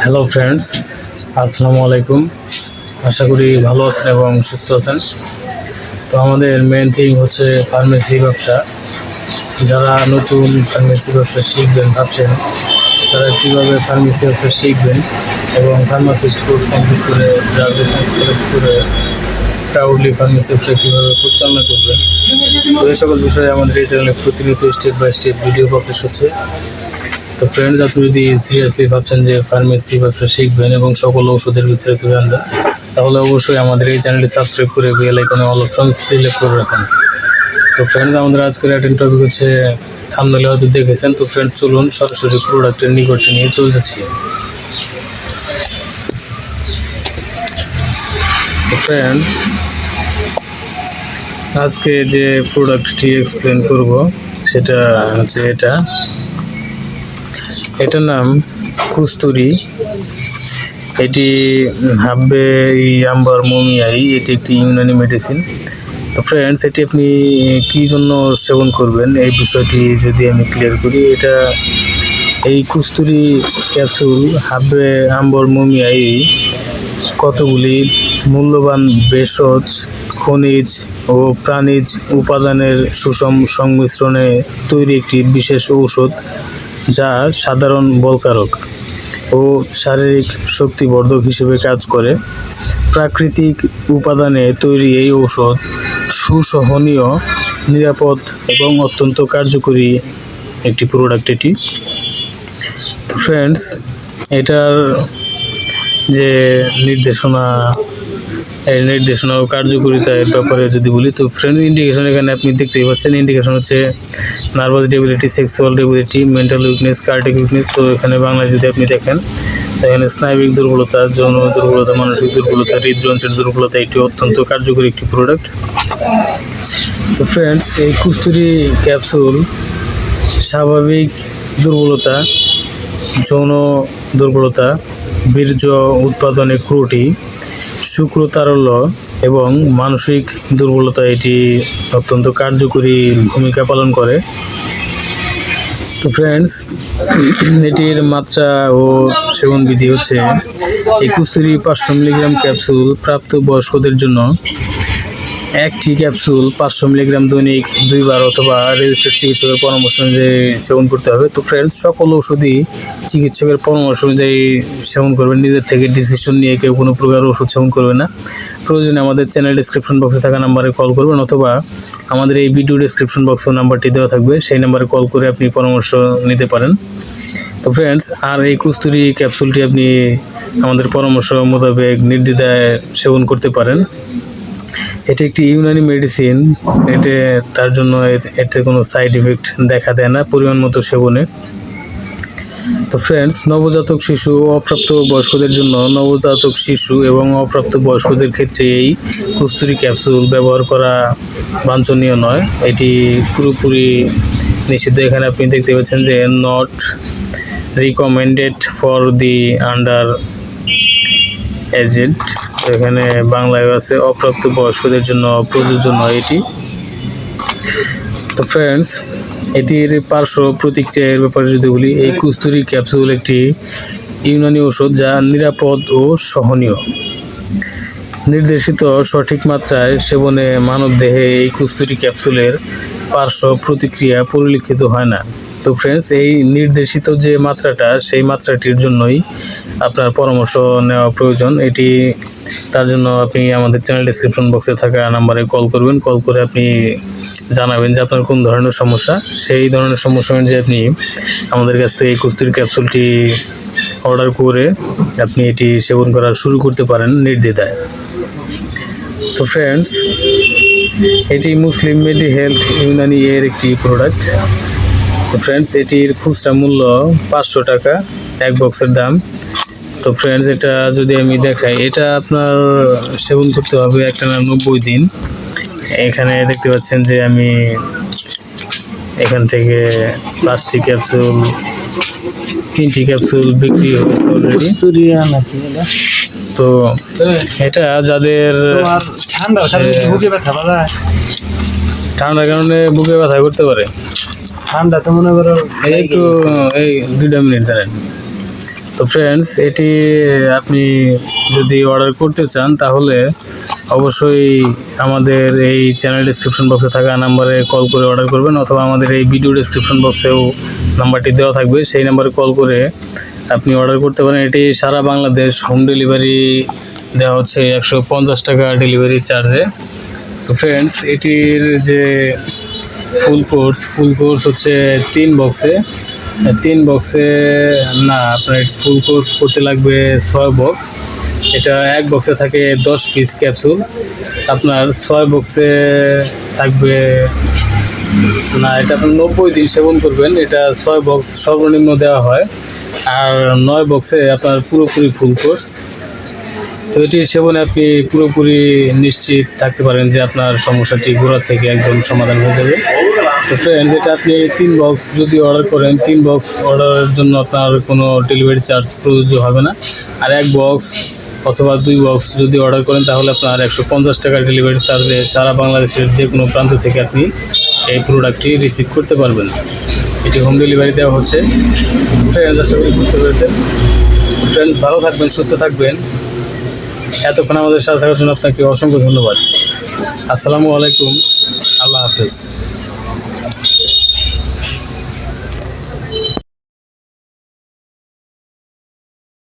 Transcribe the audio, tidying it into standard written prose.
Hello friends, আসসালামু আলাইকুম। আশা করি ভালো আছেন এবং সুস্থ আছেন। তো আমাদের মেন থিং হচ্ছে ফার্মেসি ব্যবসা। যারা নতুন ফার্মেসি ব্যবসা শিখবেন ভাবছেন, তারা কীভাবে ফার্মেসি ব্যবসা শিখবেন এবং ফার্মাসিস্ট কোর্স কমপ্লিট করে ড্রাগ লাইসেন্স কালেক্ট করে প্রাউডলি ফার্মেসি ব্যবসা কীভাবে পরিচালনা করবেন, তো এই সকল বিষয়ে আমাদের এই চ্যানেলে প্রতিনিয়ত step by step video publish হচ্ছে। তো ফ্রেন্ডস, আপনি যদি সিরিয়াসলি ভাবছেন যে ফার্মেসি ব্যবসা শিখবেন এবং সকল ওষুধের বিস্তারিত জানবেন, তাহলে অবশ্যই আমাদের এই চ্যানেলটি সাবস্ক্রাইব করে বেল আইকনে অল অপশন সিলেক্ট করে রাখুন। তো ফ্রেন্ডস, আমাদের আজকের অ্যাটেন্ড টপিক হচ্ছে, থাম্বনেলে হয়তো দেখেছেন। তো ফ্রেন্ডস, চলুন সরাসরি প্রোডাক্টের নিকটে নিয়ে চলতেছি। তো ফ্রেন্ডস, আজকে যে প্রোডাক্টটি এক্সপ্লেন করব সেটা হচ্ছে এটার নাম কস্তুরী। এটি হাব্বে ইয়াম্বার মোমিয়াই, এটি একটি ইউনানি মেডিসিন। তো ফ্রেন্ডস, এটি আপনি কী জন্য সেবন করবেন এই বিষয়টি যদি আমি ক্লিয়ার করি, এই কস্তুরী ক্যাপসুল হাব্বে আম্বর মোমিয়াই কতগুলি মূল্যবান ভেষজ, খনিজ ও প্রাণীজ উপাদানের সুষম সংমিশ্রণে তৈরি একটি বিশেষ ঔষধ, যা সাধারণ বলকারক ও শারীরিক শক্তিবর্ধক হিসেবে কাজ করে। প্রাকৃতিক উপাদানে তৈরি এই ঔষধ সুসহনীয়, নিরাপদ এবং অত্যন্ত কার্যকরী একটি প্রোডাক্ট এটি। তো ফ্রেন্ডস, এটার যে নির্দেশনা ও কার্যকারিতার ব্যাপারে যদি বলি, তো ফ্রেন্ড ইন্ডিকেশন এখানে আপনি দেখতেই পাচ্ছেন। ইন্ডিকেশন হচ্ছে nervous debility, sexual debility, mental weakness, cardiac weakness. তো এখানে বাংলায় যদি আপনি দেখেন, এখানে স্নায়বিক দুর্বলতা, যৌন দুর্বলতা, মানসিক দুর্বলতা, হৃদযন্ত্রের দুর্বলতা, এটি অত্যন্ত কার্যকরী একটি প্রোডাক্ট। তো ফ্রেন্ডস, এই কস্তুরী ক্যাপসুল স্বাভাবিক দুর্বলতা, যৌন দুর্বলতা, বীর্য উৎপাদনে ত্রুটি, শুক্রতারল্য এবং মানসিক দুর্বলতা এটি অত্যন্ত কার্যকরী ভূমিকা পালন করে। তো ফ্রেন্ডস, এটির মাত্রা ও সেবন বিধি হচ্ছে, এই কস্তুরী 500 মিলিগ্রাম ক্যাপসুল প্রাপ্ত বয়স্কদের জন্য একটি ক্যাপসুল 500 মিলিগ্রাম দৈনিক 2 বার অথবা রেজিস্টার্ড চিকিৎসকের পরামর্শ অনুযায়ী সেবন করতে হবে। তো ফ্রেন্ডস, সকল ওষুধই চিকিৎসকের পরামর্শ অনুযায়ী সেবন করবেন। নিজের থেকে ডিসিশন নিয়ে কেউ কোনো প্রকার ওষুধ সেবন করবে না। প্রয়োজনে আমাদের চ্যানেল ডিসক্রিপশন বক্সে থাকা নাম্বারে কল করবেন, অথবা আমাদের এই ভিডিও ডিসক্রিপশন বক্সে নাম্বারটি দেওয়া থাকবে, সেই নাম্বারে কল করে আপনি পরামর্শ নিতে পারেন। তো ফ্রেন্ডস, আর এই কস্তুরী ক্যাপসুলটি আপনি আমাদের পরামর্শ মোতাবেক নির্দ্বিধায় সেবন করতে পারেন। এটি একটি ইউনানি মেডিসিন, তার জন্য এতে কোনো সাইড ইফেক্ট দেখা দেয় না পরিমাণ মতো সেবনে। তো ফ্রেন্ডস, নবজাতক শিশু ও অপ্রাপ্ত বয়স্কদের জন্য, নবজাতক শিশু এবং অপ্রাপ্ত বয়স্কদের ক্ষেত্রে এই কস্তুরী ক্যাপসুল ব্যবহার করা বাঞ্ছনীয় নয়। এটি পুরোপুরি নিষিদ্ধ। এখানে আপনি দেখতে পাচ্ছেন যে not recommended for the under aged. এখানে বাংলায় আছে অপ্রাপ্ত বয়স্কদের জন্য প্রযোজ্য নয় এটি। তো ফ্রেন্ডস, এটির পার্শ্ব প্রতিক্রিয়ার ব্যাপারে যদি বলি, এই কস্তুরী ক্যাপসুল একটি ইউনানি ওষুধ যা নিরাপদ ও সহনীয়। নির্দেশিত সঠিক মাত্রায় সেবনে মানবদেহে এই কস্তুরী ক্যাপসুলের পার্শ্ব প্রতিক্রিয়া পরিলক্ষিত হয় না। তো ফ্রেন্ডস, এই নির্দেশিত যে মাত্রাটা, সেই মাত্রাটির জন্যই আপনার পরামর্শ নেওয়া প্রয়োজন। তার জন্য আপনি আমাদের চ্যানেল ডিসক্রিপশন বক্সে থাকা নাম্বারে কল করবেন। কল করে আপনি জানাবেন যে আপনার কোন ধরনের সমস্যা। সেই ধরনের সমস্যা অনুযায়ী আপনি আমাদের কাছ থেকে এই কস্তুরী ক্যাপসুলটি অর্ডার করে আপনি এটি সেবন করা শুরু করতে পারেন নির্দ্বিধায়। তো ফ্রেন্ডস, এটি মুসলিম মেডি হেলথ ইউনানি এর একটি প্রোডাক্ট। তো ফ্রেন্ডস, এটির খুচরা মূল্য 500 টাকা, এক বক্সের দাম। তো ফ্রেন্ডস, এটা যদি আমি দেখাই, এটা আপনার সেবন করতে হবে একটানা 90 দিন। এখানে দেখতে পাচ্ছেন যে আমি এখান থেকে 5টি ক্যাপসুল, 3টি ক্যাপসুল বিক্রি হয়েছে অলরেডি। তো এটা যাদের ঠান্ডার কারণে বুকে ব্যথা করতে পারে, ঠান্ডা তো মনে করো একটু এই 2 মিনিট দাঁড়ান। তো ফ্রেন্ডস, এটি আপনি যদি অর্ডার করতে চান তাহলে অবশ্যই আমাদের এই চ্যানেল ডেসক্রিপশন বক্সে থাকা নাম্বারে কল করে অর্ডার করবেন, অথবা আমাদের এই ভিডিও ডেসক্রিপশন বক্সেও নাম্বারটি দেওয়া থাকবে, সেই নাম্বারে কল করে আপনি অর্ডার করতে পারেন। এটি সারা বাংলাদেশ হোম ডেলিভারি দেওয়া হচ্ছে 150 টাকা ডেলিভারি চার্জে। তো ফ্রেন্ডস, এটির যে ফুল কোর্স হচ্ছে 3 বক্সে। 3 বক্সে না, আপনার ফুল কোর্স করতে লাগবে 6 বক্স। এটা এক বক্সে থাকে 10 পিস ক্যাপসুল। আপনার 6 বক্সে থাকবে না, এটা আপনি 90 দিন সেবন করবেন। এটা 6 বক্স সর্বনিম্ন দেওয়া হয়, আর 9 বক্সে আপনার পুরোপুরি ফুল কোর্স। তো এটি সেবনে আপনি পুরোপুরি নিশ্চিত থাকতে পারেন যে আপনার সমস্যাটি গোড়া থেকে একদম সমাধান হয়ে যাবে। তো ফ্রেন্ড, এটা আপনি 3 বক্স যদি অর্ডার করেন, 3 বক্স অর্ডারের জন্য আপনার কোনো ডেলিভারি চার্জ প্রযোজ্য হবে না। আর 1 বক্স অথবা 2 বক্স যদি অর্ডার করেন তাহলে আপনার 150 টাকা ডেলিভারি চার্জে সারা বাংলাদেশের যে কোনো প্রান্ত থেকে আপনি এই প্রোডাক্টটি রিসিভ করতে পারবেন। এটি হোম ডেলিভারি দেওয়া হচ্ছে। ফ্রেন্ডস, আশা করি বুঝতে পেরেছেন। ফ্রেন্ড, ভালো থাকবেন, সুস্থ থাকবেন। এতক্ষণ আমাদের সাথে থাকার জন্য আপনাকে অসংখ্য ধন্যবাদ। আসসালামু আলাইকুম, আল্লাহ হাফেজ।